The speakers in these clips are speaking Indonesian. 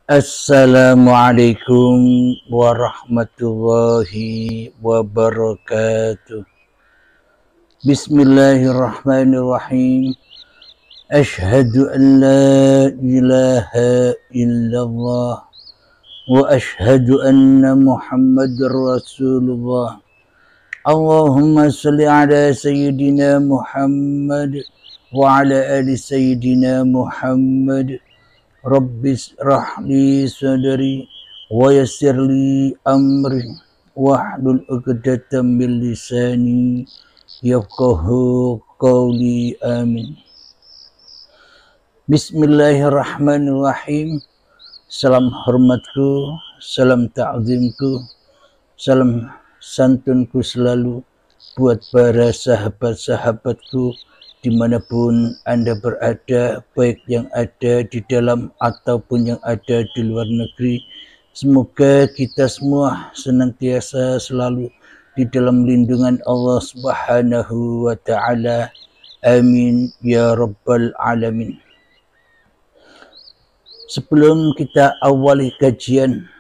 Assalamualaikum warahmatullahi wabarakatuh. Bismillahirrahmanirrahim. Ashhadu an la ilaha illallah wa ashhadu anna Muhammadar Rasulullah. Allahumma salli ala Sayyidina Muhammad wa ala ali Sayyidina Muhammad. Rabbis rahli sadri wa yassirli amri wahlul 'uqdatam min lisani yafqahu qawli. Amin. Bismillahirrahmanirrahim. Salam hormatku, salam ta'zimku, salam santunku selalu buat para sahabat-sahabatku dimanapun Anda berada, baik yang ada di dalam ataupun yang ada di luar negeri. Semoga kita semua senantiasa selalu di dalam lindungan Allah Subhanahu wa Ta'ala. Amin ya Rabbal Alamin. Sebelum kita awali kajian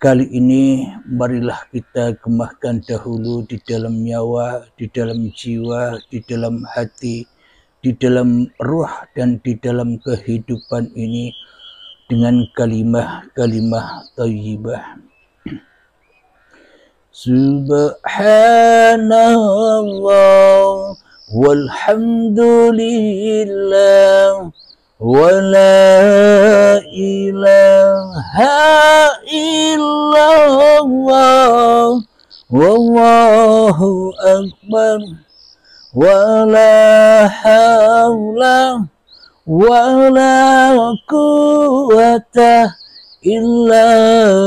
kali ini, marilah kita gemahkan dahulu di dalam nyawa, di dalam jiwa, di dalam hati, di dalam ruh, dan di dalam kehidupan ini dengan kalimah-kalimah thayyibah. Subhanallah walhamdulillah wa la ilaha illallah wallahu akbar wa la hawla wa la quwwata illa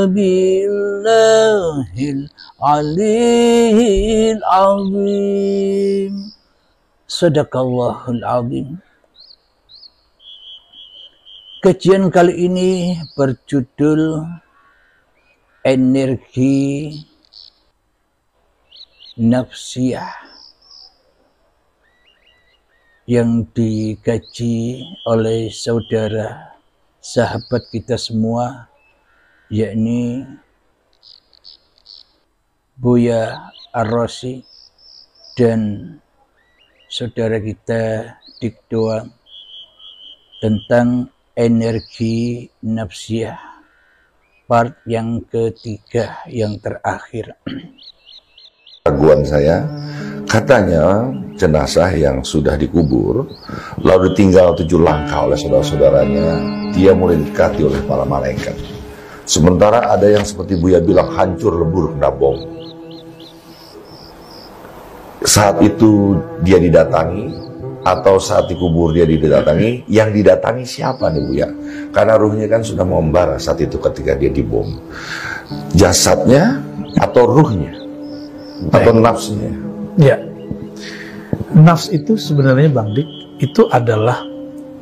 billahil aliyyil azim. Sadaqallahul azim. Kajian kali ini berjudul energi nafsiyah yang dikaji oleh saudara sahabat kita semua, yakni Buya Ar-Razi dan saudara kita Dik Doan, tentang energi nafsiyah, part yang ketiga, yang terakhir. Raguan saya, katanya jenazah yang sudah dikubur lalu ditinggal 7 langkah oleh saudara-saudaranya, dia mulai didekati oleh para malaikat. Sementara ada yang seperti Buya bilang hancur lebur kena bom. Saat itu dia didatangi, atau saat dikubur dia didatangi, yang didatangi siapa nih Buya? Karena ruhnya kan sudah membara saat itu ketika dia dibom. Jasadnya atau ruhnya? Atau nafsnya? Ya, nafs itu sebenarnya Bang Dik, itu adalah,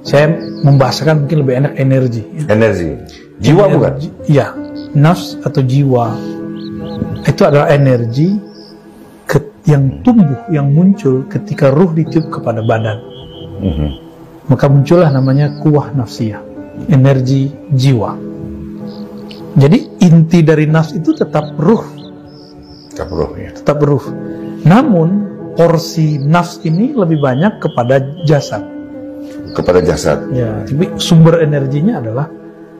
saya membahasakan mungkin lebih enak, energi. Energi? Jiwa bukan? Ya, nafs atau jiwa itu adalah energi yang tumbuh, yang muncul ketika ruh ditiup kepada badan. Maka muncullah namanya kuwah nafsiyah, energi jiwa. Jadi inti dari nafs itu tetap ruh. Tetap ruh, ya. Tetap ruh. Namun porsi nafs ini lebih banyak kepada jasad. Kepada jasad. Ya, tapi sumber energinya adalah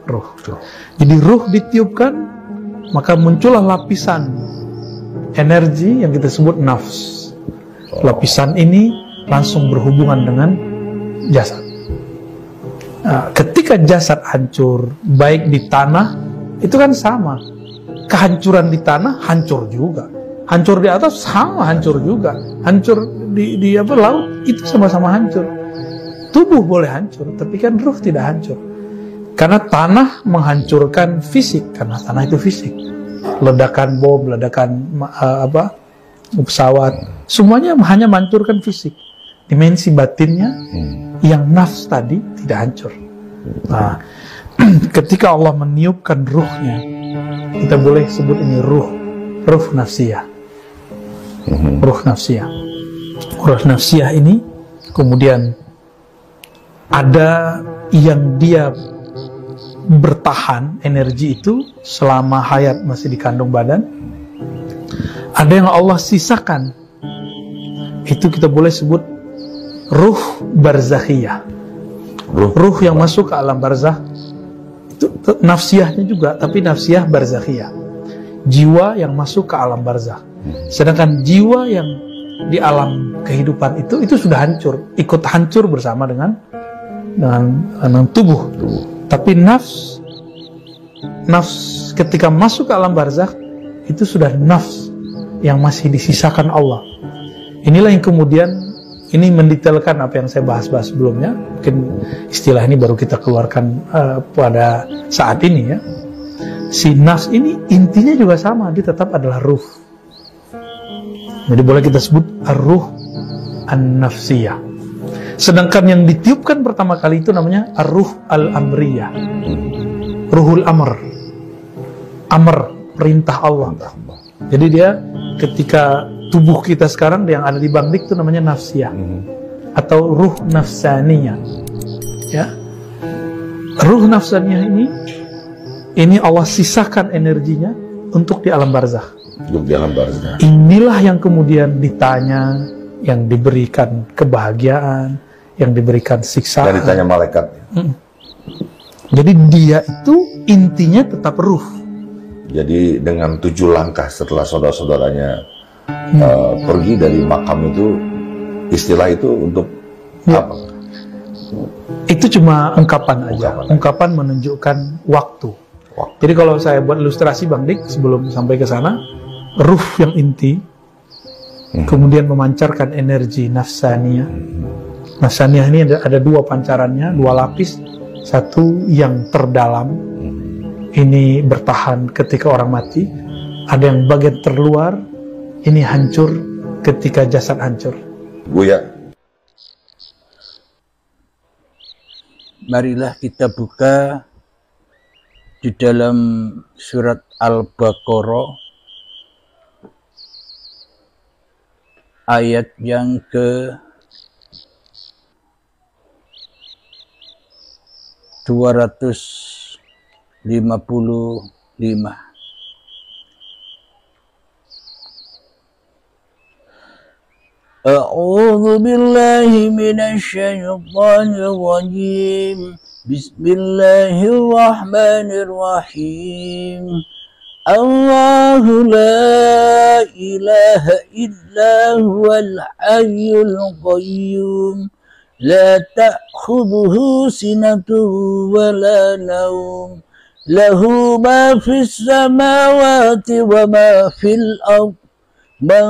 ruh. Jadi ruh ditiupkan, maka muncullah lapisan energi yang kita sebut nafs. Lapisan ini langsung berhubungan dengan jasad. Nah, ketika jasad hancur, baik di tanah, itu kan sama. Kehancuran di tanah hancur juga. Hancur di atas sama hancur juga. Hancur di laut itu sama-sama hancur. Tubuh boleh hancur, tapi kan ruh tidak hancur. Karena tanah menghancurkan fisik, karena tanah itu fisik. Ledakan bom, ledakan pesawat, semuanya hanya menghancurkan fisik. Dimensi batinnya yang nafs tadi tidak hancur. Nah, ketika Allah meniupkan ruhnya, kita boleh sebut ini ruh nafsiyah. Ruh nafsiyah. Ruh nafsiyah ini kemudian ada yang dia bertahan energi itu selama hayat masih di kandung badan. Ada yang Allah sisakan, itu kita boleh sebut ruh barzakhiyah. Ruh yang masuk ke alam barzakh itu nafsiyahnya juga, tapi nafsiyah barzakhiyah. Jiwa yang masuk ke alam barzakh. Sedangkan jiwa yang di alam kehidupan itu sudah hancur, ikut hancur bersama dengan tubuh. Tapi nafs ketika masuk ke alam barzakh itu sudah nafs yang masih disisakan Allah. Inilah yang kemudian ini mendetailkan apa yang saya bahas-bahas sebelumnya. Mungkin istilah ini baru kita keluarkan pada saat ini ya. Si nafs ini intinya juga sama, dia tetap adalah ruh. Jadi boleh kita sebut ar-ruh an-nafsiyah. Sedangkan yang ditiupkan pertama kali itu namanya ar-ruh al-amriyah. Ruhul amr. Amr, perintah Allah. Jadi dia ketika tubuh kita sekarang yang ada di Bang Dik itu namanya nafsiyah atau ruh nafsaniyah. Ya. Ruh nafsaniyah ini Allah sisakan energinya untuk di alam barzakh. Untuk di alam barzakh. Inilah yang kemudian ditanya, yang diberikan kebahagiaan, yang diberikan siksaan. Dan ditanya malaikat. Jadi dia itu intinya tetap ruh. Jadi dengan 7 langkah setelah saudara-saudaranya pergi dari makam itu, istilah itu untuk apa? Itu cuma ungkapan aja. Ungkapan menunjukkan waktu. Jadi kalau saya buat ilustrasi Bang Dik sebelum sampai ke sana, ruh yang inti kemudian memancarkan energi nafsaniyah. Nafsaniyah ini ada 2 pancarannya, 2 lapis. Satu yang terdalam, ini bertahan ketika orang mati. Ada yang bagian terluar, ini hancur ketika jasad hancur. Buya. Marilah kita buka di dalam surat Al-Baqarah ayat yang ke 255. A'udzu billahi minasy syaithanir rajim. Bismillahirrahmanirrahim. Allahu la ilaha illa huwal hayyul qayyum. لا تأخذه سنة ولا نوم له ما في السماوات وما في الأرض من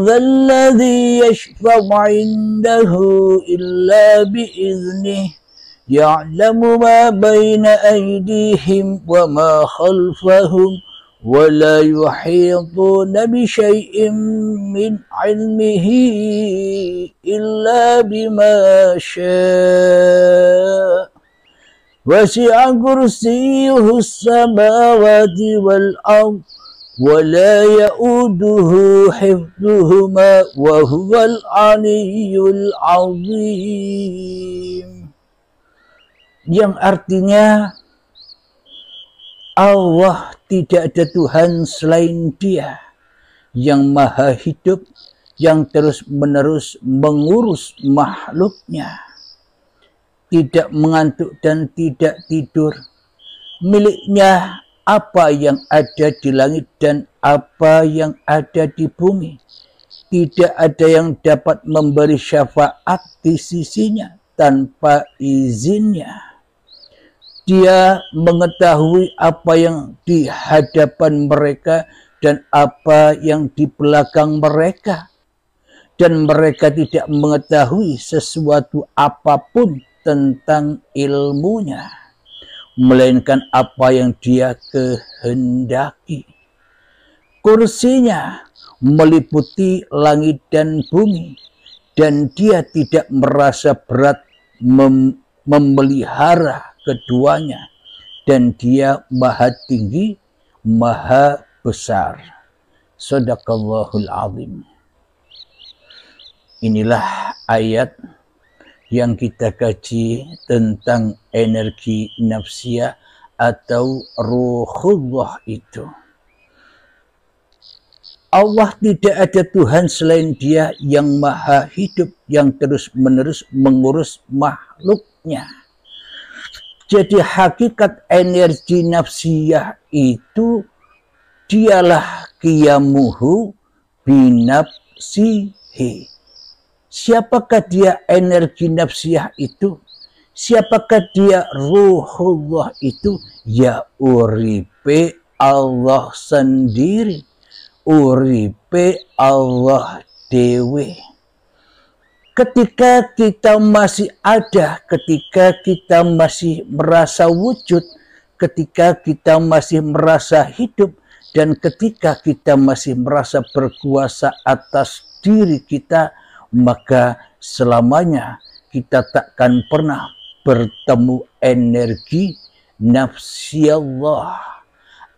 ذا الذي يشفع عنده إلا بإذنه يعلم ما بين أيديهم وما خلفهم ولا يحيطون بشيء من علمه إلا بما شاء وسع كرسيه السماوات والأرض ولا يؤوده حفظهما وهو العلي العظيم. Yang artinya Allah tidak ada Tuhan selain Dia yang maha hidup, yang terus-menerus mengurus makhluknya, tidak mengantuk dan tidak tidur. Miliknya apa yang ada di langit dan apa yang ada di bumi. Tidak ada yang dapat memberi syafaat di sisinya tanpa izinnya. Dia mengetahui apa yang di hadapan mereka dan apa yang di belakang mereka. Dan mereka tidak mengetahui sesuatu apapun tentang ilmunya, melainkan apa yang Dia kehendaki. Kursinya meliputi langit dan bumi, dan Dia tidak merasa berat memelihara keduanya, dan Dia maha tinggi, maha besar. Shadaqallahul azim. Inilah ayat yang kita kaji tentang energi nafsiyah atau Ruhullah itu. Allah tidak ada Tuhan selain Dia yang maha hidup, yang terus-menerus mengurus makhluknya. Jadi hakikat energi nafsiyah itu dialah qiyamuhu binafsihi. Siapakah dia energi nafsiyah itu? Siapakah dia Ruhullah itu? Ya uripe Allah sendiri. Uripe Allah dewe. Ketika kita masih ada, ketika kita masih merasa wujud, ketika kita masih merasa hidup, dan ketika kita masih merasa berkuasa atas diri kita, maka selamanya kita takkan pernah bertemu energi nafsiyallah,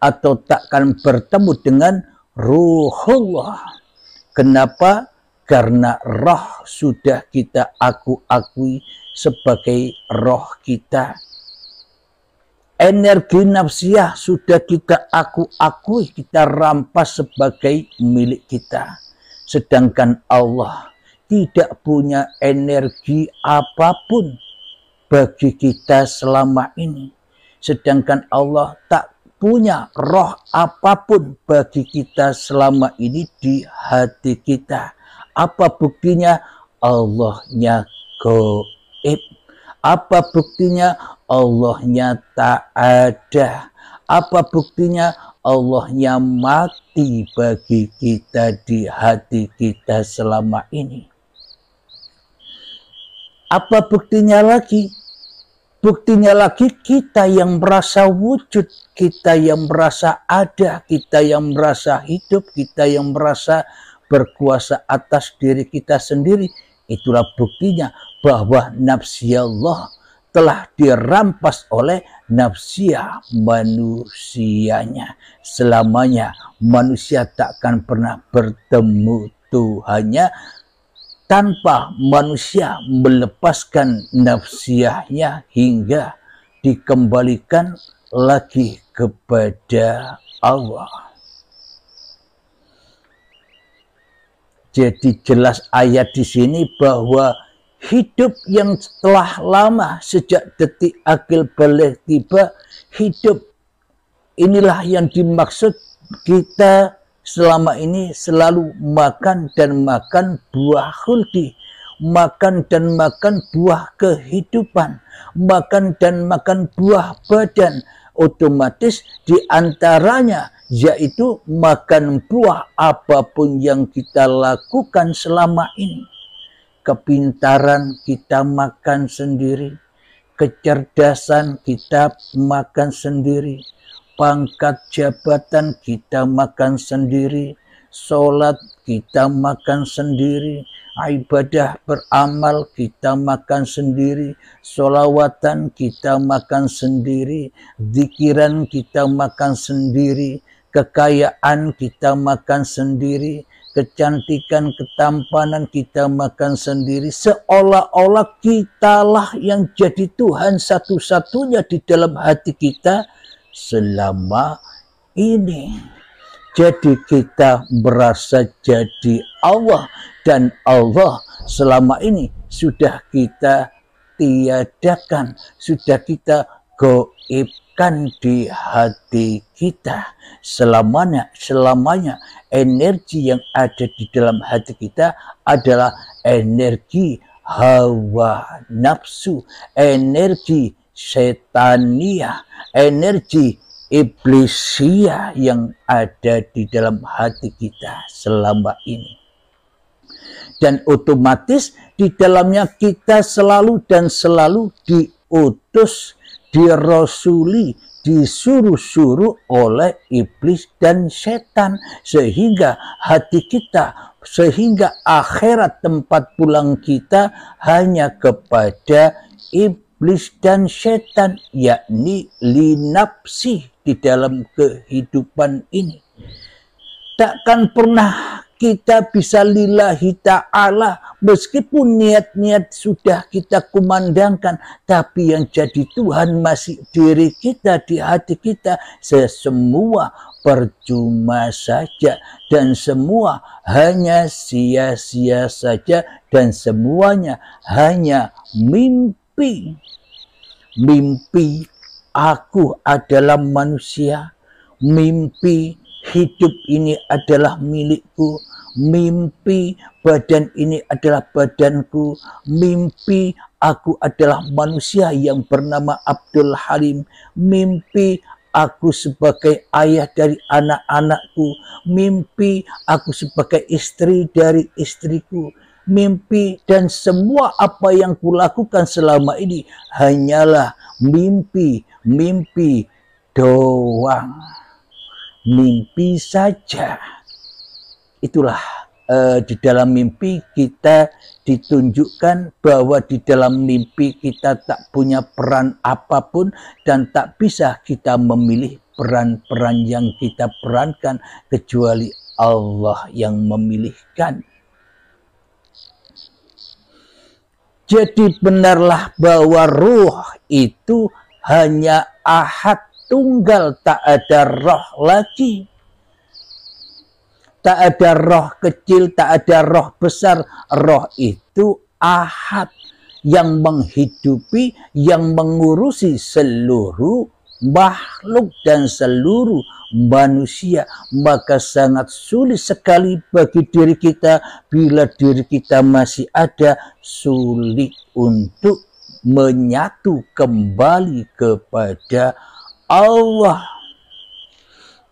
atau takkan bertemu dengan Ruhullah. Kenapa? Karena roh sudah kita akui sebagai roh kita. Energi nafsiyah sudah kita akui, kita rampas sebagai milik kita. Sedangkan Allah tidak punya energi apapun bagi kita selama ini. Sedangkan Allah tak punya roh apapun bagi kita selama ini di hati kita. Apa buktinya? Allahnya gaib. Apa buktinya? Allahnya tak ada. Apa buktinya? Allahnya mati bagi kita di hati kita selama ini. Apa buktinya lagi? Buktinya lagi kita yang merasa wujud, kita yang merasa ada, kita yang merasa hidup, kita yang merasa berkuasa atas diri kita sendiri. Itulah buktinya bahwa nafsiyallah telah dirampas oleh nafsiyah manusianya. Selamanya manusia takkan pernah bertemu Tuhannya tanpa manusia melepaskan nafsiyahnya hingga dikembalikan lagi kepada Allah. Jadi jelas ayat di sini bahwa hidup yang telah lama sejak detik akil balik tiba, hidup inilah yang dimaksud kita selama ini selalu makan dan makan buah khuldi, makan dan makan buah kehidupan, makan dan makan buah badan. Otomatis diantaranya yaitu makan buah apapun yang kita lakukan selama ini. Kepintaran kita makan sendiri, kecerdasan kita makan sendiri, pangkat jabatan kita makan sendiri, sholat kita makan sendiri, ibadah beramal kita makan sendiri, sholawatan kita makan sendiri, zikiran kita makan sendiri, kekayaan kita makan sendiri, kecantikan, ketampanan kita makan sendiri. Seolah-olah kitalah yang jadi Tuhan satu-satunya di dalam hati kita selama ini. Jadi kita merasa jadi Allah, dan Allah selama ini sudah kita tiadakan, sudah kita gaibkan di hati kita. Selamanya energi yang ada di dalam hati kita adalah energi hawa nafsu, energi setania, energi iblisia yang ada di dalam hati kita selama ini. Dan otomatis di dalamnya kita selalu dan selalu diutus, dirasuli, disuruh-suruh oleh iblis dan setan, sehingga hati kita, sehingga akhirat tempat pulang kita hanya kepada iblis dan setan, yakni linapsi di dalam kehidupan ini. Takkan pernah kita bisa lillahi ta'ala. Meskipun niat-niat sudah kita kumandangkan, tapi yang jadi Tuhan masih diri kita, di hati kita. Sesemua percuma saja, dan semua hanya sia-sia saja, dan semuanya hanya mimpi. Mimpi aku adalah manusia, mimpi hidup ini adalah milikku, mimpi badan ini adalah badanku, mimpi aku adalah manusia yang bernama Abdul Halim, mimpi aku sebagai ayah dari anak-anakku, mimpi aku sebagai istri dari istriku, mimpi dan semua apa yang kulakukan selama ini hanyalah mimpi doang. Mimpi saja. Itulah di dalam mimpi kita ditunjukkan bahwa di dalam mimpi kita tak punya peran apapun dan tak bisa kita memilih peran-peran yang kita perankan kecuali Allah yang memilihkan. Jadi benarlah bahwa ruh itu hanya ahad tunggal, tak ada roh lagi. Tak ada roh kecil, tak ada roh besar. Roh itu ahad yang menghidupi, yang mengurusi seluruh makhluk dan seluruh manusia. Maka sangat sulit sekali bagi diri kita, bila diri kita masih ada, sulit untuk menyatu kembali kepada Allah.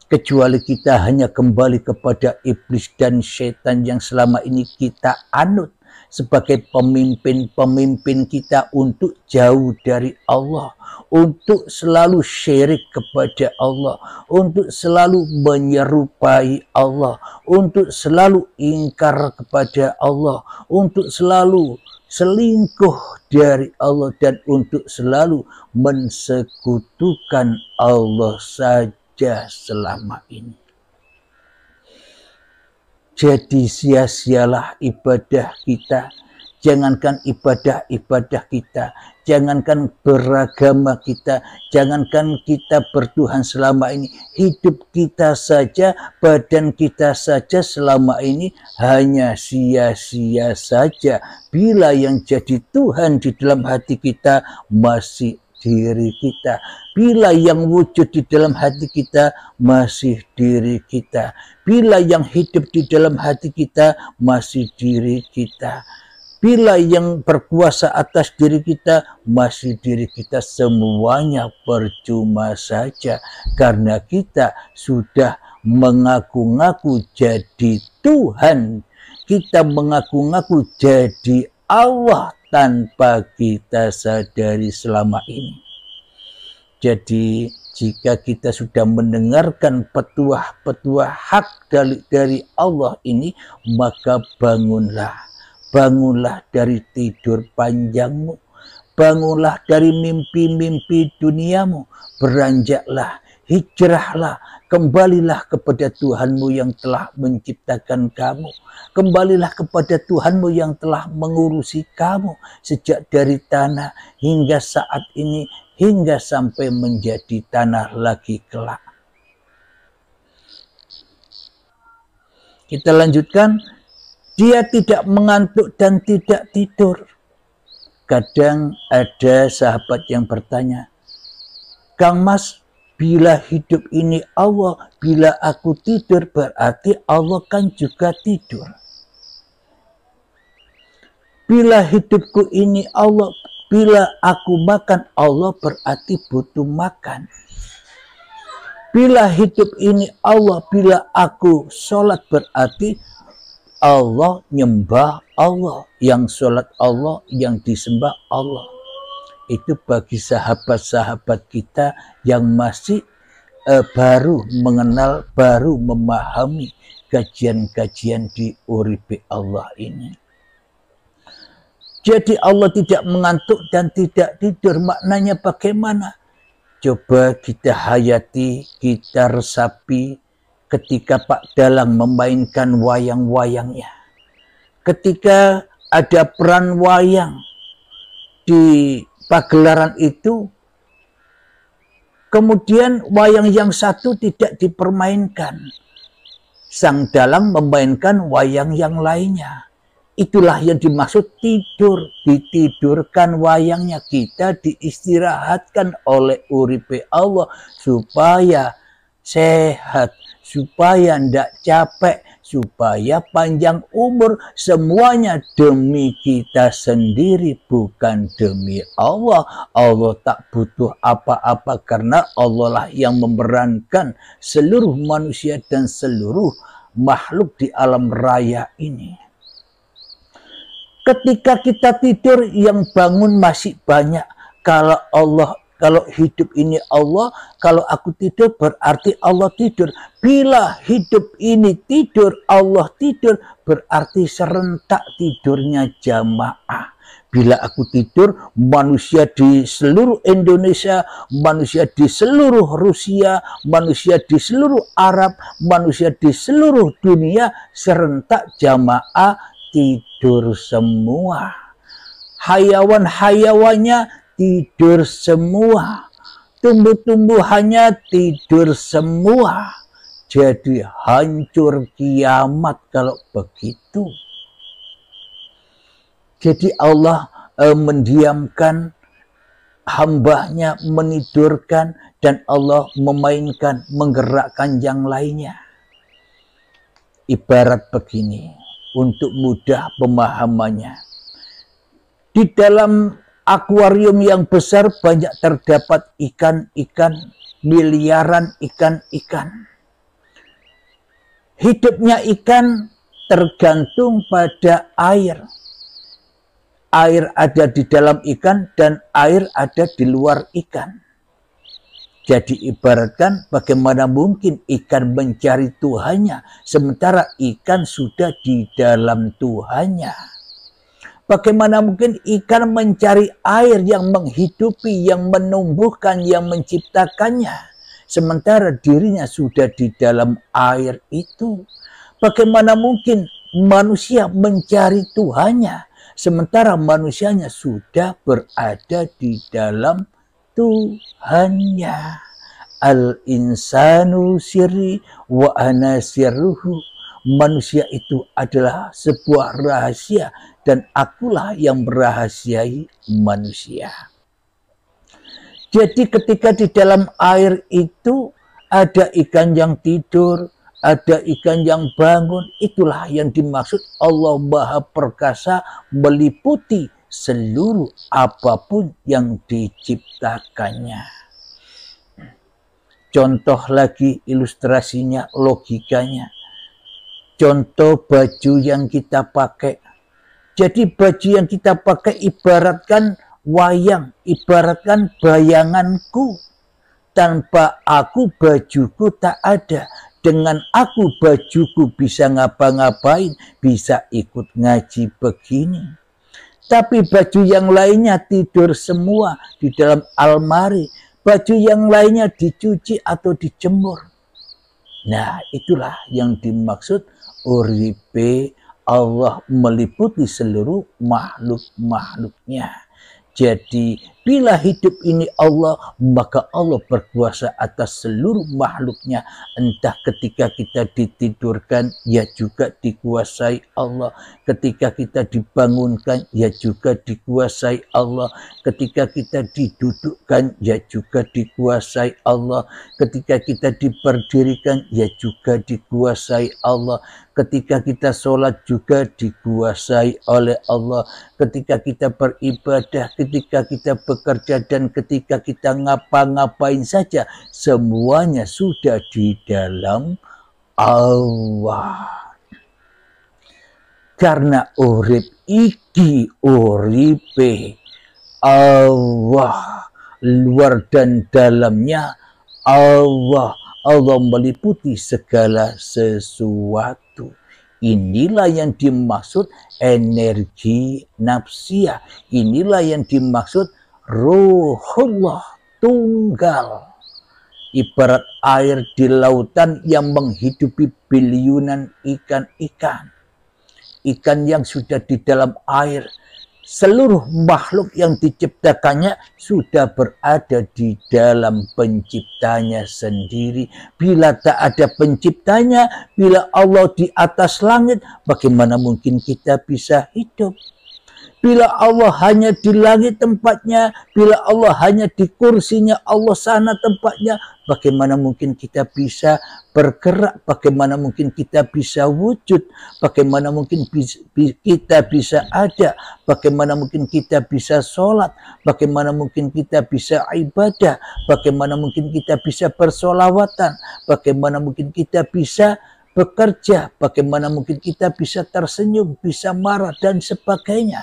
Kecuali kita hanya kembali kepada iblis dan setan yang selama ini kita anut sebagai pemimpin-pemimpin kita untuk jauh dari Allah, untuk selalu syirik kepada Allah, untuk selalu menyerupai Allah, untuk selalu ingkar kepada Allah, untuk selalu selingkuh dari Allah, dan untuk selalu mensekutukan Allah saja selama ini. Jadi sia-sialah ibadah kita. Jangankan ibadah-ibadah kita, jangankan beragama kita, jangankan kita bertuhan selama ini, hidup kita saja, badan kita saja selama ini hanya sia-sia saja bila yang jadi Tuhan di dalam hati kita masih diri kita, bila yang wujud di dalam hati kita masih diri kita, bila yang hidup di dalam hati kita masih diri kita, bila yang berkuasa atas diri kita masih diri kita, semuanya percuma saja karena kita sudah mengaku-ngaku jadi Tuhan, kita mengaku-ngaku jadi Allah tanpa kita sadari selama ini. Jadi jika kita sudah mendengarkan petuah-petuah hak dari Allah ini, maka bangunlah. Bangunlah dari tidur panjangmu. Bangunlah dari mimpi-mimpi duniamu. Beranjaklah, hijrahlah, kembalilah kepada Tuhanmu yang telah menciptakan kamu. Kembalilah kepada Tuhanmu yang telah mengurusi kamu sejak dari tanah hingga saat ini, hingga sampai menjadi tanah lagi kelak. Kita lanjutkan. Dia tidak mengantuk dan tidak tidur. Kadang ada sahabat yang bertanya, Kang Mas, bila hidup ini Allah, bila aku tidur berarti Allah kan juga tidur. Bila hidupku ini Allah, bila aku makan Allah berarti butuh makan. Bila hidup ini Allah, bila aku sholat berarti Allah nyembah Allah, yang sholat Allah, yang disembah Allah. Itu bagi sahabat-sahabat kita yang masih baru mengenal, baru memahami kajian-kajian di Uripe Allah ini. Jadi Allah tidak mengantuk dan tidak tidur. Maknanya bagaimana? Coba kita hayati, kita resapi. ketika Pak Dalang memainkan wayang-wayangnya, ketika ada peran wayang di pagelaran itu, kemudian wayang yang satu tidak dipermainkan, Sang Dalang memainkan wayang yang lainnya. Itulah yang dimaksud tidur, ditidurkan wayangnya, kita diistirahatkan oleh uripe Allah supaya sehat, supaya tidak capek, supaya panjang umur. Semuanya demi kita sendiri, bukan demi Allah. Allah tak butuh apa-apa karena Allah lah yang memerankan seluruh manusia dan seluruh makhluk di alam raya ini. Ketika kita tidur, yang bangun masih banyak. Kalau hidup ini Allah, kalau aku tidur berarti Allah tidur. Bila hidup ini tidur, Allah tidur, berarti serentak tidurnya jamaah. Bila aku tidur, manusia di seluruh Indonesia, manusia di seluruh Rusia, manusia di seluruh Arab, manusia di seluruh dunia, serentak jamaah tidur semua. Hayawan-hayawannya tidur semua. Tumbuh-tumbuhannya tidur semua. Jadi hancur kiamat kalau begitu. Jadi Allah mendiamkan hambanya, menidurkan, dan Allah memainkan, menggerakkan yang lainnya. Ibarat begini, untuk mudah pemahamannya. Di dalam akuarium yang besar banyak terdapat ikan-ikan, miliaran ikan-ikan. Hidupnya ikan tergantung pada air. Air ada di dalam ikan dan air ada di luar ikan. Jadi ibaratkan bagaimana mungkin ikan mencari Tuhannya sementara ikan sudah di dalam Tuhannya. Bagaimana mungkin ikan mencari air yang menghidupi, yang menumbuhkan, yang menciptakannya sementara dirinya sudah di dalam air itu. Bagaimana mungkin manusia mencari Tuhannya sementara manusianya sudah berada di dalam Tuhannya. Al-insanu sirri wa ana sirruhu. Manusia itu adalah sebuah rahasia dan akulah yang merahasiai manusia. Jadi ketika di dalam air itu ada ikan yang tidur, ada ikan yang bangun, itulah yang dimaksud Allah Maha Perkasa meliputi seluruh apapun yang diciptakannya. Contoh lagi ilustrasinya, logikanya. Contoh baju yang kita pakai. Jadi baju yang kita pakai ibaratkan wayang, ibaratkan bayanganku. Tanpa aku bajuku tak ada. Dengan aku bajuku bisa ngapa-ngapain, bisa ikut ngaji begini. Tapi baju yang lainnya tidur semua di dalam almari. Baju yang lainnya dicuci atau dijemur. Nah, itulah yang dimaksud uripe Allah meliputi seluruh makhluk-makhluknya. Jadi, bila hidup ini Allah, maka Allah berkuasa atas seluruh makhluknya. Entah ketika kita ditidurkan, ya juga dikuasai Allah. Ketika kita dibangunkan, ya juga dikuasai Allah. Ketika kita didudukkan, ya juga dikuasai Allah. Ketika kita diberdirikan, ya juga dikuasai Allah. Ketika kita sholat juga dikuasai oleh Allah. Ketika kita beribadah, ketika kita bekerja, dan ketika kita ngapa-ngapain saja, semuanya sudah di dalam Allah. Karena urip iki uripe Allah, luar dan dalamnya Allah. Allah meliputi segala sesuatu. Inilah yang dimaksud energi nafsiyah. Inilah yang dimaksud Ruhullah tunggal. ibarat air di lautan yang menghidupi biliunan ikan-ikan. Ikan yang sudah di dalam air, seluruh makhluk yang diciptakannya sudah berada di dalam penciptanya sendiri. Bila tak ada penciptanya, bila Allah di atas langit, bagaimana mungkin kita bisa hidup? Bila Allah hanya di langit tempatnya, bila Allah hanya di kursinya Allah sana tempatnya, bagaimana mungkin kita bisa bergerak, bagaimana mungkin kita bisa wujud, bagaimana mungkin kita bisa ada, bagaimana mungkin kita bisa sholat, bagaimana mungkin kita bisa ibadah, bagaimana mungkin kita bisa bersolawatan, bagaimana mungkin kita bisa bekerja, bagaimana mungkin kita bisa tersenyum, bisa marah, dan sebagainya.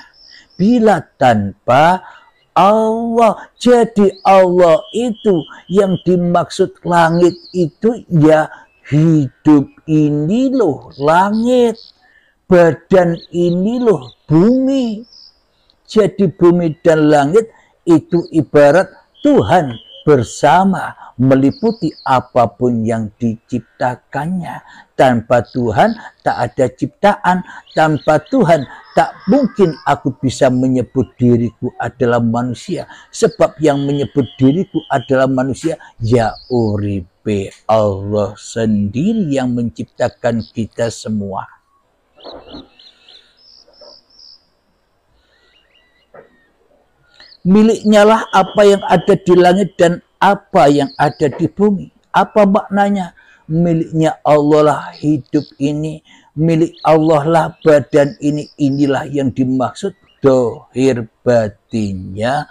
Bila tanpa Allah. Jadi Allah itu yang dimaksud langit itu ya hidup ini loh langit, badan ini loh bumi. Jadi bumi dan langit itu ibarat Tuhan bersama, meliputi apapun yang diciptakannya. Tanpa Tuhan tak ada ciptaan. Tanpa Tuhan tak mungkin aku bisa menyebut diriku adalah manusia. Sebab yang menyebut diriku adalah manusia ya uripe, Allah sendiri yang menciptakan kita semua. Miliknya lah apa yang ada di langit dan apa yang ada di bumi. Apa maknanya? Miliknya Allah lah hidup ini, milik Allah lah badan ini. Inilah yang dimaksud dohir batinnya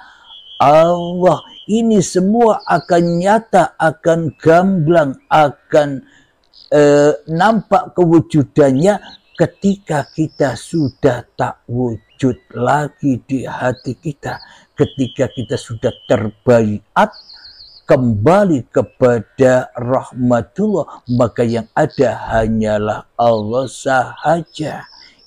Allah. Ini semua akan nyata, akan gamblang, akan nampak kewujudannya ketika kita sudah tak wujud lagi di hati kita. Ketika kita sudah terbaiat kembali kepada rahmatullah, maka yang ada hanyalah Allah sahaja.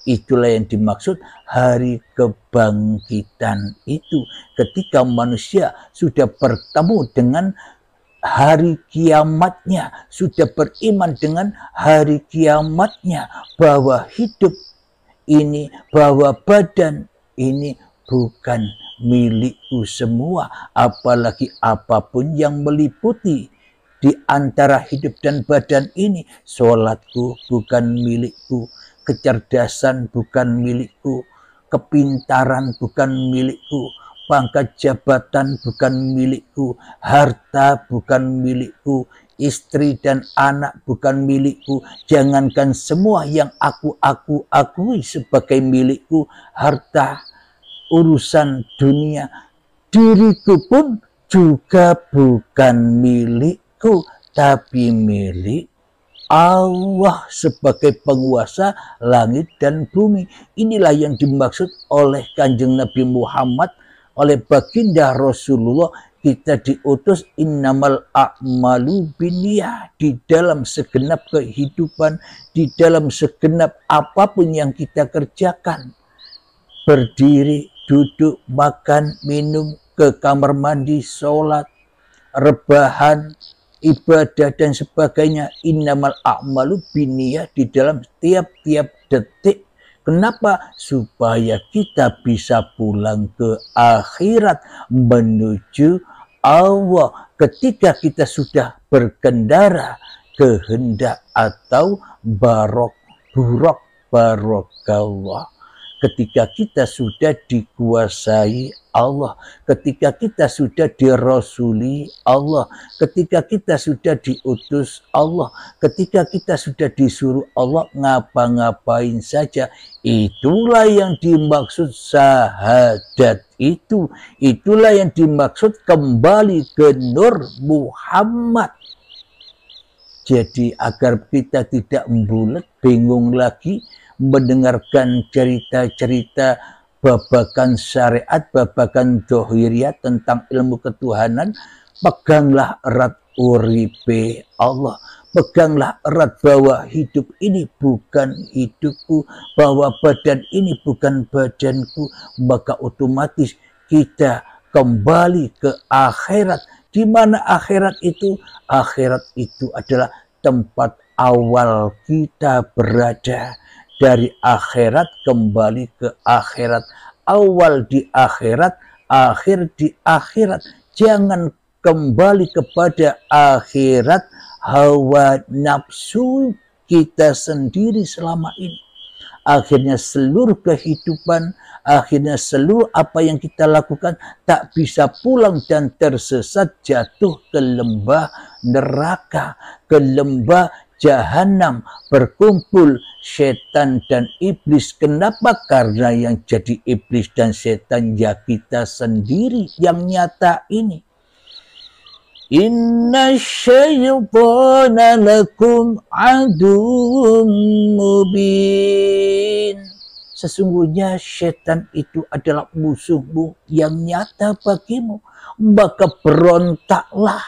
Itulah yang dimaksud hari kebangkitan itu. Ketika manusia sudah bertemu dengan hari kiamatnya, sudah beriman dengan hari kiamatnya, bahwa hidup ini, bahwa badan ini bukan milikku semua, apalagi apapun yang meliputi di antara hidup dan badan ini. Sholatku bukan milikku, kecerdasan bukan milikku, kepintaran bukan milikku, pangkat jabatan bukan milikku, harta bukan milikku, istri dan anak bukan milikku. Jangankan semua yang aku akui sebagai milikku, harta, urusan dunia, diriku pun juga bukan milikku, tapi milik Allah sebagai penguasa langit dan bumi. Inilah yang dimaksud oleh Kanjeng Nabi Muhammad, oleh baginda Rasulullah. Kita diutus innamal a'malu binniyah, di dalam segenap kehidupan, di dalam segenap apapun yang kita kerjakan. Berdiri, duduk, makan, minum, ke kamar mandi, sholat, rebahan, ibadah dan sebagainya. Innamal a'malu binniyah, di dalam tiap-tiap detik. Kenapa? Supaya kita bisa pulang ke akhirat menuju Allah. Ketika kita sudah berkendara kehendak atau barokallah. Ketika kita sudah dikuasai Allah, ketika kita sudah dirasuli Allah, ketika kita sudah diutus Allah, ketika kita sudah disuruh Allah ngapa-ngapain saja, itulah yang dimaksud syahadat itu. Itulah yang dimaksud kembali ke Nur Muhammad. Jadi agar kita tidak membulet, bingung lagi, mendengarkan cerita-cerita babakan syariat, babakan dohiriyat tentang ilmu ketuhanan, peganglah erat uripe Allah. Peganglah erat bahwa hidup ini bukan hidupku, bahwa badan ini bukan badanku, maka otomatis kita kembali ke akhirat. Di mana akhirat itu? akhirat itu adalah tempat awal kita berada. Dari akhirat kembali ke akhirat, awal di akhirat, akhir di akhirat. Jangan kembali kepada akhirat hawa nafsu kita sendiri selama ini. Akhirnya seluruh kehidupan, akhirnya seluruh apa yang kita lakukan tak bisa pulang dan tersesat, jatuh ke lembah neraka, ke lembah jahanam, berkumpul setan dan iblis. Kenapa? Karena yang jadi iblis dan setan ya kita sendiri yang nyata ini. Inna syaitana lakum aduwwum mubin. Sesungguhnya setan itu adalah musuhmu yang nyata bagimu. Maka berontaklah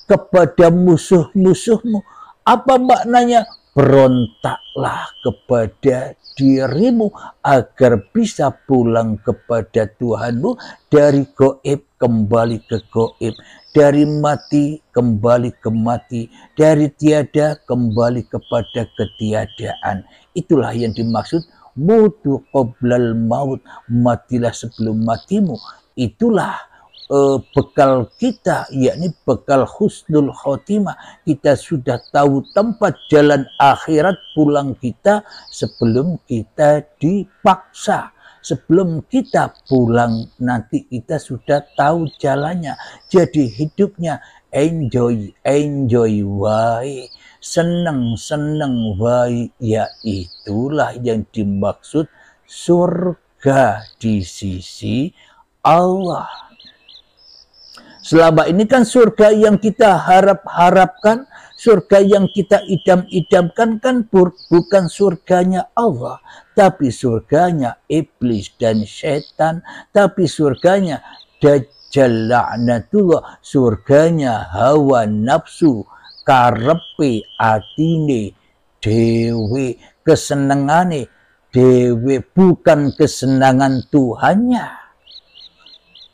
kepada musuh-musuhmu. Apa maknanya? Berontaklah kepada dirimu agar bisa pulang kepada Tuhanmu. Dari gaib kembali ke gaib, dari mati kembali ke mati, dari tiada kembali kepada ketiadaan. Itulah yang dimaksud mutu qoblal maut, matilah sebelum matimu. Itulah bekal kita, yakni bekal husnul khotimah. Kita sudah tahu tempat jalan akhirat pulang kita sebelum kita dipaksa. Sebelum kita pulang nanti kita sudah tahu jalannya. Jadi hidupnya enjoy wae, seneng wae. Ya itulah yang dimaksud surga di sisi Allah. Selama ini kan surga yang kita harap-harapkan, surga yang kita idam-idamkan kan bukan surganya Allah, tapi surganya iblis dan setan, tapi surganya Dajjal laknatullah, surganya hawa nafsu, karepe atine dewe, kesenengane dewe, bukan kesenangan Tuhannya.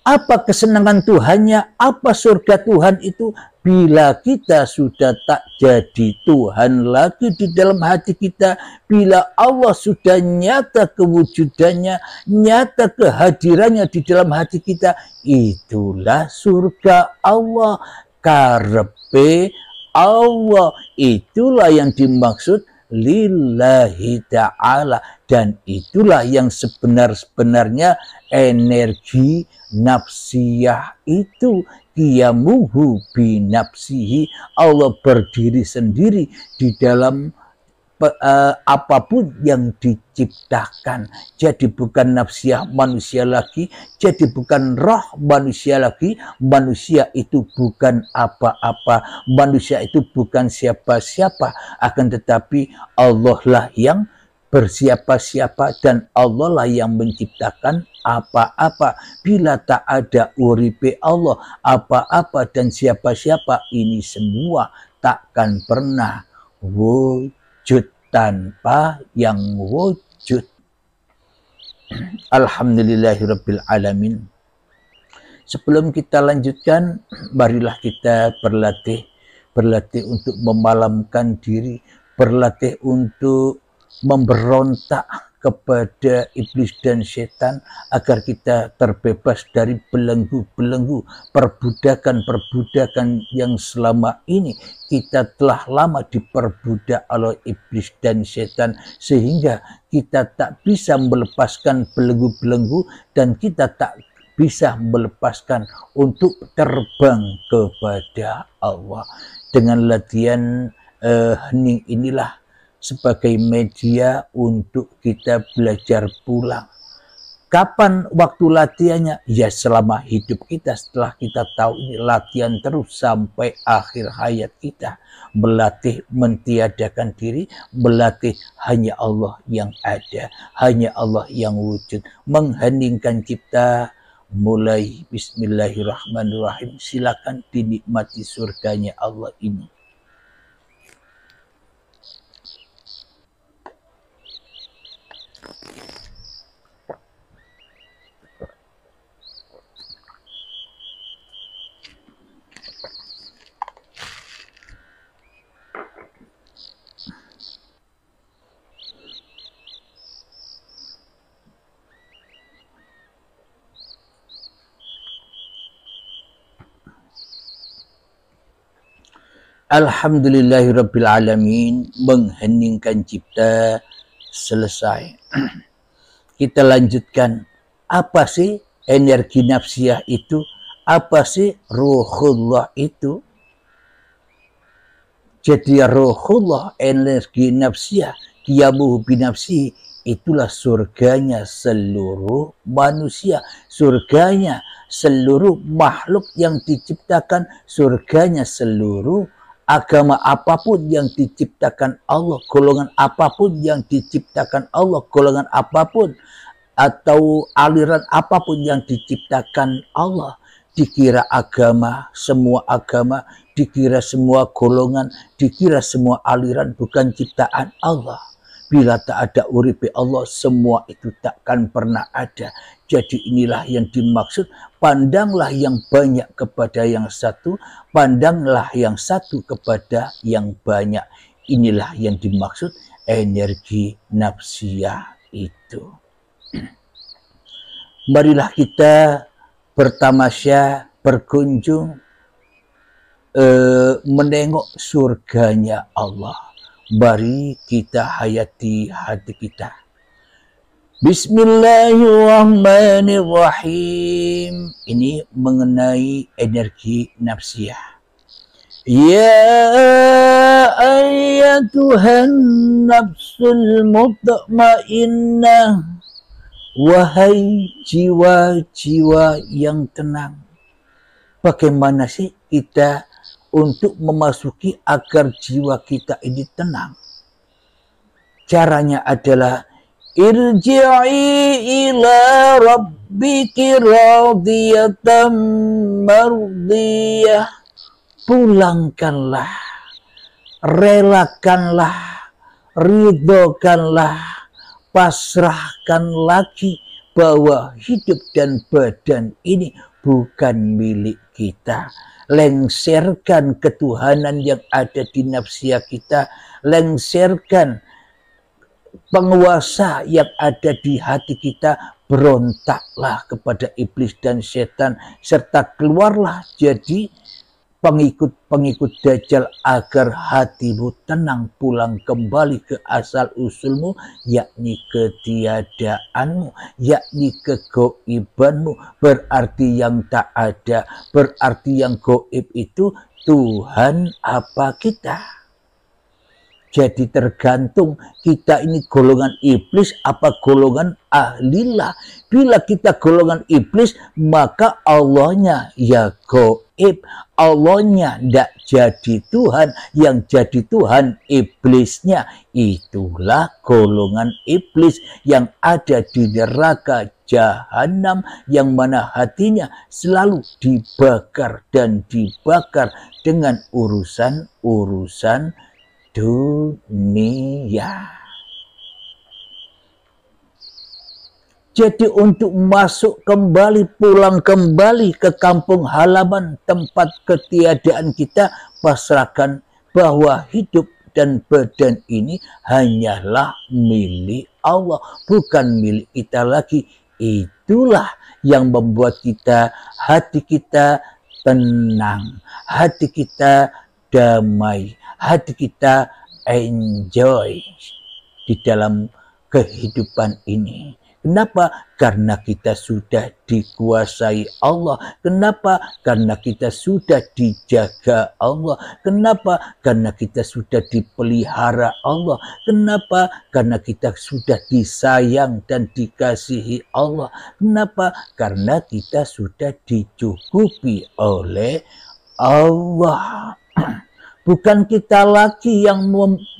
Apa kesenangan Tuhannya? Apa surga Tuhan itu? Bila kita sudah tak jadi Tuhan lagi di dalam hati kita, bila Allah sudah nyata kewujudannya, nyata kehadirannya di dalam hati kita, itulah surga Allah. Karepe Allah, itulah yang dimaksud lillahi ta'ala. Dan itulah yang sebenar-benarnya energi nafsiyah itu. Qiyamuhu binafsihi, Allah berdiri sendiri di dalam apapun yang diciptakan. Jadi bukan nafsiyah manusia lagi, jadi bukan roh manusia lagi. Manusia itu bukan apa-apa, manusia itu bukan siapa-siapa, akan tetapi Allah lah yang bersiapa-siapa dan Allah lah yang menciptakan apa-apa. Bila tak ada uripe Allah, apa-apa dan siapa-siapa ini semua takkan pernah wujud tanpa yang wujud. Alhamdulillahirabbil alamin. Sebelum kita lanjutkan, marilah kita berlatih untuk memalamkan diri, berlatih untuk memberontak kepada iblis dan setan agar kita terbebas dari belenggu-belenggu perbudakan yang selama ini kita telah lama diperbudak oleh iblis dan setan, sehingga kita tak bisa melepaskan belenggu-belenggu dan kita tak bisa melepaskan untuk terbang kepada Allah. Dengan latihan hening inilah sebagai media untuk kita belajar pulang. Kapan waktu latihannya? Ya selama hidup kita, setelah kita tahu ini latihan terus sampai akhir hayat kita. Melatih mentiadakan diri, melatih hanya Allah yang ada, hanya Allah yang wujud. Mengheningkan cipta, mulai bismillahirrahmanirrahim. Silakan dinikmati surganya Allah ini. Alhamdulillahirabbil alamin, mengheningkan cipta selesai. Kita lanjutkan, apa sih energi nafsiyah itu? Apa sih ruhullah itu? Jadi ruhullah, energi nafsiyah, qiyamuhu binafsihi, itulah surganya seluruh manusia, surganya seluruh makhluk yang diciptakan, surganya seluruh agama apapun yang diciptakan Allah, golongan apapun yang diciptakan Allah, golongan apapun atau aliran apapun yang diciptakan Allah, dikira agama, dikira semua golongan, dikira semua aliran bukan ciptaan Allah. Bila tak ada uripe Allah, semua itu takkan pernah ada. Jadi inilah yang dimaksud, pandanglah yang banyak kepada yang satu, pandanglah yang satu kepada yang banyak. Inilah yang dimaksud energi nafsiyah itu. Marilah kita bertamasya, berkunjung, menengok surganya Allah. Mari kita hayati hati kita. Bismillahirrahmanirrahim. Ini mengenai energi nafsiyah. Ya ayyatuhan nafsul mutmainnah, wahai jiwa-jiwa yang tenang. Bagaimana sih kita untuk memasuki agar jiwa kita ini tenang? Caranya adalah irji'i ila rabbiki radiyatan mardiyah. Pulangkanlah, relakanlah, ridhokanlah, pasrahkan lagi bahwa hidup dan badan ini bukan milik kita. Lengserkan ketuhanan yang ada di nafsiyah kita, lengserkan penguasa yang ada di hati kita, berontaklah kepada iblis dan setan, serta keluarlah jadi pengikut-pengikut Dajjal agar hatimu tenang, pulang kembali ke asal usulmu, yakni ketiadaanmu, yakni kegoibanmu. Berarti yang tak ada, berarti yang goib itu Tuhan apa kita. Jadi tergantung kita ini golongan iblis apa golongan ahlillah. Bila kita golongan iblis, maka Allahnya ya goib. Allahnya tidak jadi Tuhan, yang jadi Tuhan iblisnya. Itulah golongan iblis yang ada di neraka Jahanam, yang mana hatinya selalu dibakar dan dibakar dengan urusan-urusan dunia. Jadi untuk masuk kembali, pulang kembali ke kampung halaman tempat ketiadaan kita, pasrahkan bahwa hidup dan badan ini hanyalah milik Allah, bukan milik kita lagi. Itulah yang membuat kita, hati kita tenang, hati kita damai, hati kita enjoy di dalam kehidupan ini. Kenapa? Karena kita sudah dikuasai Allah. Kenapa? Karena kita sudah dijaga Allah. Kenapa? Karena kita sudah dipelihara Allah. Kenapa? Karena kita sudah disayang dan dikasihi Allah. Kenapa? Karena kita sudah dicukupi oleh Allah. Bukan kita lagi yang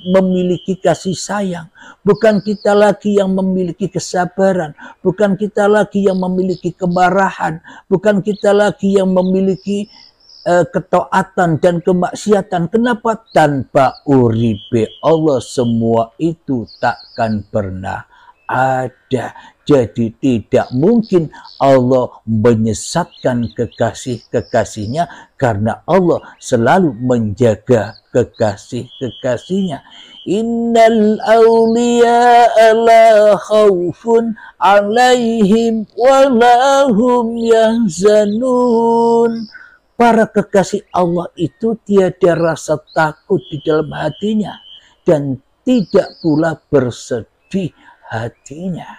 memiliki kasih sayang, bukan kita lagi yang memiliki kesabaran, bukan kita lagi yang memiliki kemarahan, bukan kita lagi yang memiliki ketaatan dan kemaksiatan. Kenapa? Tanpa uripe Allah semua itu takkan pernah ada. Jadi tidak mungkin Allah menyesatkan kekasih-kekasihnya, karena Allah selalu menjaga kekasih-kekasihnya. Innal awliya la khawfun alaihim wa lahum yahzanun. Para kekasih Allah itu tiada rasa takut di dalam hatinya dan tidak pula bersedih hatinya.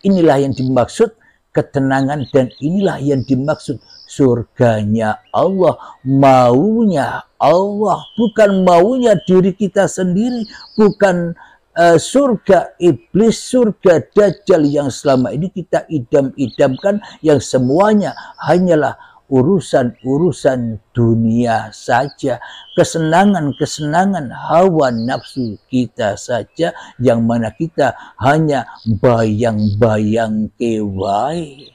Inilah yang dimaksud ketenangan dan inilah yang dimaksud surganya Allah, maunya Allah, bukan maunya diri kita sendiri, bukan surga iblis, surga dajjal yang selama ini kita idam-idamkan, yang semuanya hanyalah urusan-urusan dunia saja, kesenangan-kesenangan hawa nafsu kita saja, yang mana kita hanya bayang-bayang kewai,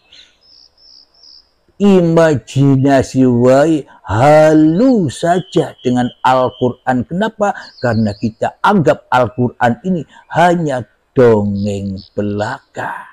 imajinasi wae, halu saja dengan Al-Quran. Kenapa? Karena kita anggap Al-Quran ini hanya dongeng belaka.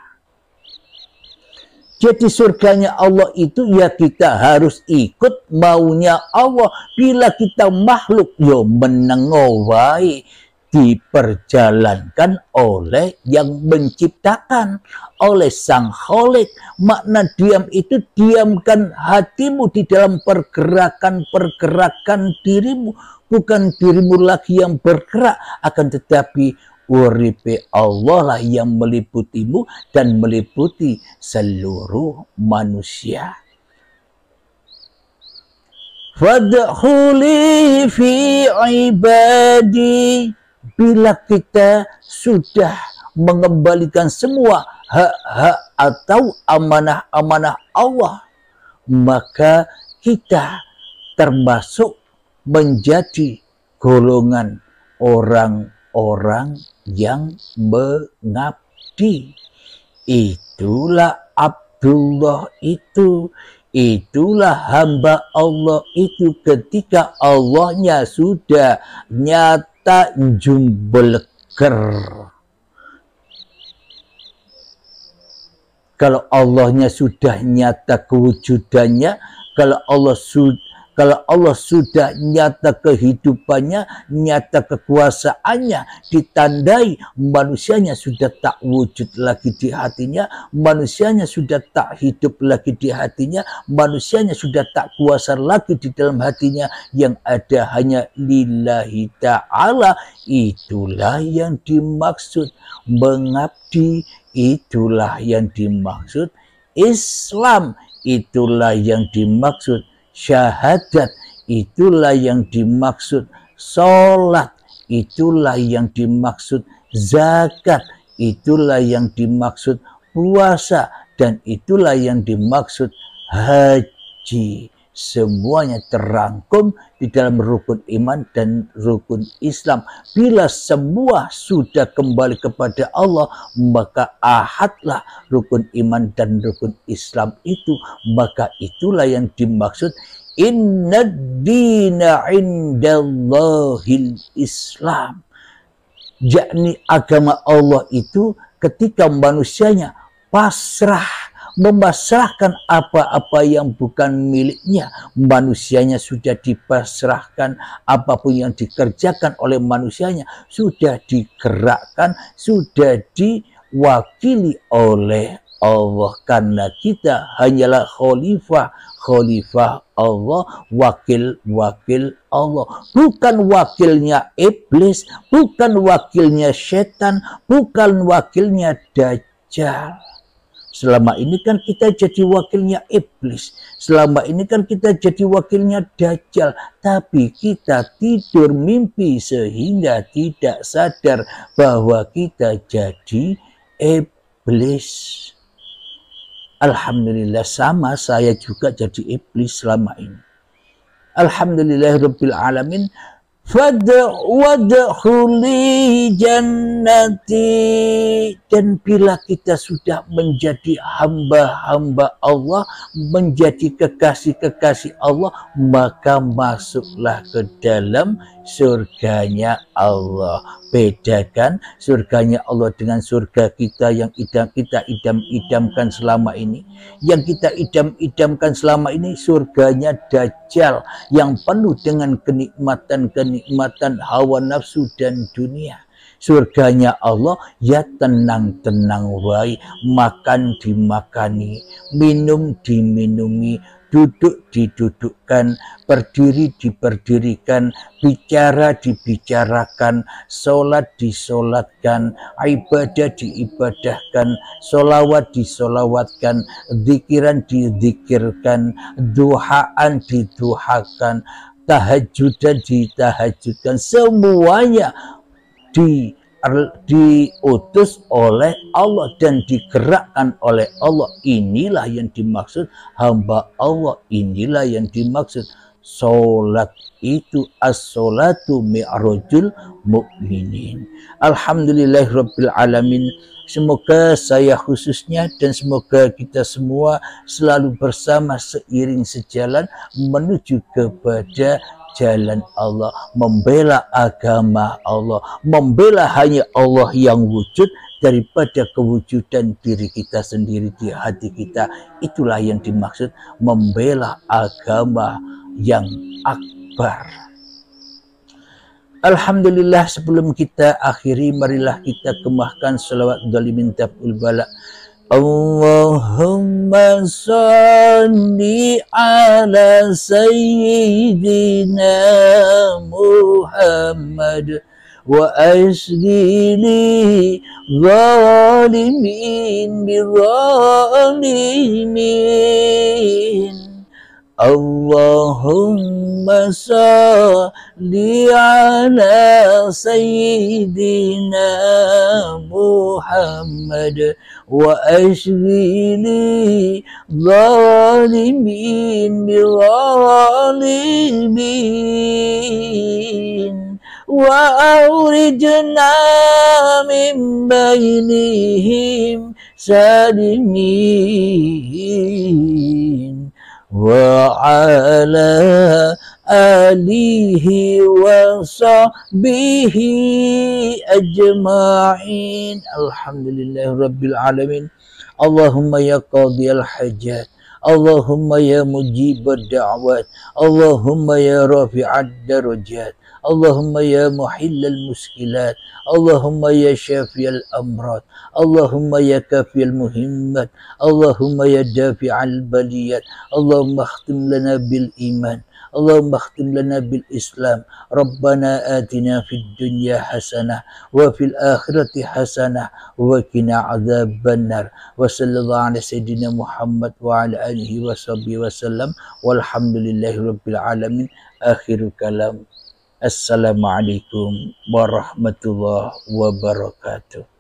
Jadi surganya Allah itu ya kita harus ikut maunya Allah. Bila kita makhluk yo menengowai, diperjalankan oleh yang menciptakan, oleh Sang Kholik. Makna diam itu diamkan hatimu di dalam pergerakan-pergerakan dirimu. Bukan dirimu lagi yang bergerak, akan tetapi uripe Allah lah yang meliputimu dan meliputi seluruh manusia. Fadkhuli fi ibadi. Bila kita sudah mengembalikan semua hak-hak atau amanah-amanah Allah, maka kita termasuk menjadi golongan orang-orang yang mengabdi. Itulah Abdullah itu, itulah hamba Allah itu ketika Allahnya sudah nyata jumbelker. Kalau Allahnya sudah nyata kewujudannya, kalau Allah sudah nyata kehidupannya, nyata kekuasaannya, ditandai manusianya sudah tak wujud lagi di hatinya, manusianya sudah tak hidup lagi di hatinya, manusianya sudah tak kuasa lagi di dalam hatinya, yang ada hanya lillahi ta'ala. Itulah yang dimaksud mengabdi, itulah yang dimaksud Islam, itulah yang dimaksud syahadat, itulah yang dimaksud sholat, itulah yang dimaksud zakat, itulah yang dimaksud puasa, dan itulah yang dimaksud haji. Semuanya terangkum di dalam rukun iman dan rukun Islam. Bila semua sudah kembali kepada Allah, maka ahadlah rukun iman dan rukun Islam itu. Maka itulah yang dimaksud innad dina indallahil Islam. Yakni agama Allah itu ketika manusianya pasrah, memasrahkan apa-apa yang bukan miliknya. Manusianya sudah dipasrahkan, apapun yang dikerjakan oleh manusianya sudah digerakkan, sudah diwakili oleh Allah. Karena kita hanyalah khalifah Allah, wakil Allah, bukan wakilnya iblis, bukan wakilnya setan, bukan wakilnya dajjal. Selama ini kan kita jadi wakilnya iblis. Selama ini kan kita jadi wakilnya dajjal. Tapi kita tidur mimpi sehingga tidak sadar bahwa kita jadi iblis. Alhamdulillah, sama saya juga jadi iblis selama ini. Alhamdulillahirabbil alamin. Wadkhuli jannati. Dan bila kita sudah menjadi hamba-hamba Allah, menjadi kekasih-kekasih Allah, maka masuklah ke dalam surganya Allah. Bedakan surganya Allah dengan surga kita yang kita idam-idamkan selama ini. Yang kita idam-idamkan selama ini surganya dajjal yang penuh dengan kenikmatan hawa nafsu dan dunia. Surganya Allah ya tenang-tenang wae, makan dimakani, minum diminumi, duduk didudukkan, berdiri diberdirikan, bicara dibicarakan, sholat disolatkan, ibadah diibadahkan, sholawat disolawatkan, zikiran dizikirkan, duhaan diduhakan, tahajudan ditahajudkan, semuanya diutus oleh Allah dan digerakkan oleh Allah. Inilah yang dimaksud hamba Allah, inilah yang dimaksud sholat itu. As-sholatu mi'rajul mu'minin. Alhamdulillahirabbil alamin. Semoga saya khususnya dan semoga kita semua selalu bersama seiring sejalan menuju kepada jalan Allah, membela agama Allah, membela hanya Allah yang wujud daripada kewujudan diri kita sendiri di hati kita. Itulah yang dimaksud membela agama yang akbar. Alhamdulillah, sebelum kita akhiri, marilah kita kemahkan salawat dhalimin tabul bala. Allahumma salli ala sayyidina Muhammad wa asghili zalimin bizalimin. Allahumma salli ala sayyidina Muhammad wa ashghili zalimin bizalimin wa awrijna min bainihim salimin wa ala alihi wa sahbihi ajma'in. Alhamdulillahi rabbil alamin. Allahumma ya qadiyal hajat, Allahumma ya mujibad da'wat, Allahumma ya rafi'ad darajat, Allahumma ya muhillal muskilat, Allahumma ya syafiyal amrat, Allahumma ya kafiyal muhimmat, Allahumma ya dafi'al baliyat, Allahumma akhtim lana bil iman, Allahumma akhtim lana bil islam. Rabbana atina fid dunya hasanah wa fil akhirati hasanah wa qina adzabannar. Wa sallallahu ala sayyidina Muhammad wa ala alihi wa sahbihi wasallam. Walhamdulillahi rabbil alamin. Akhirul kalam. Assalamualaikum warahmatullahi wabarakatuh.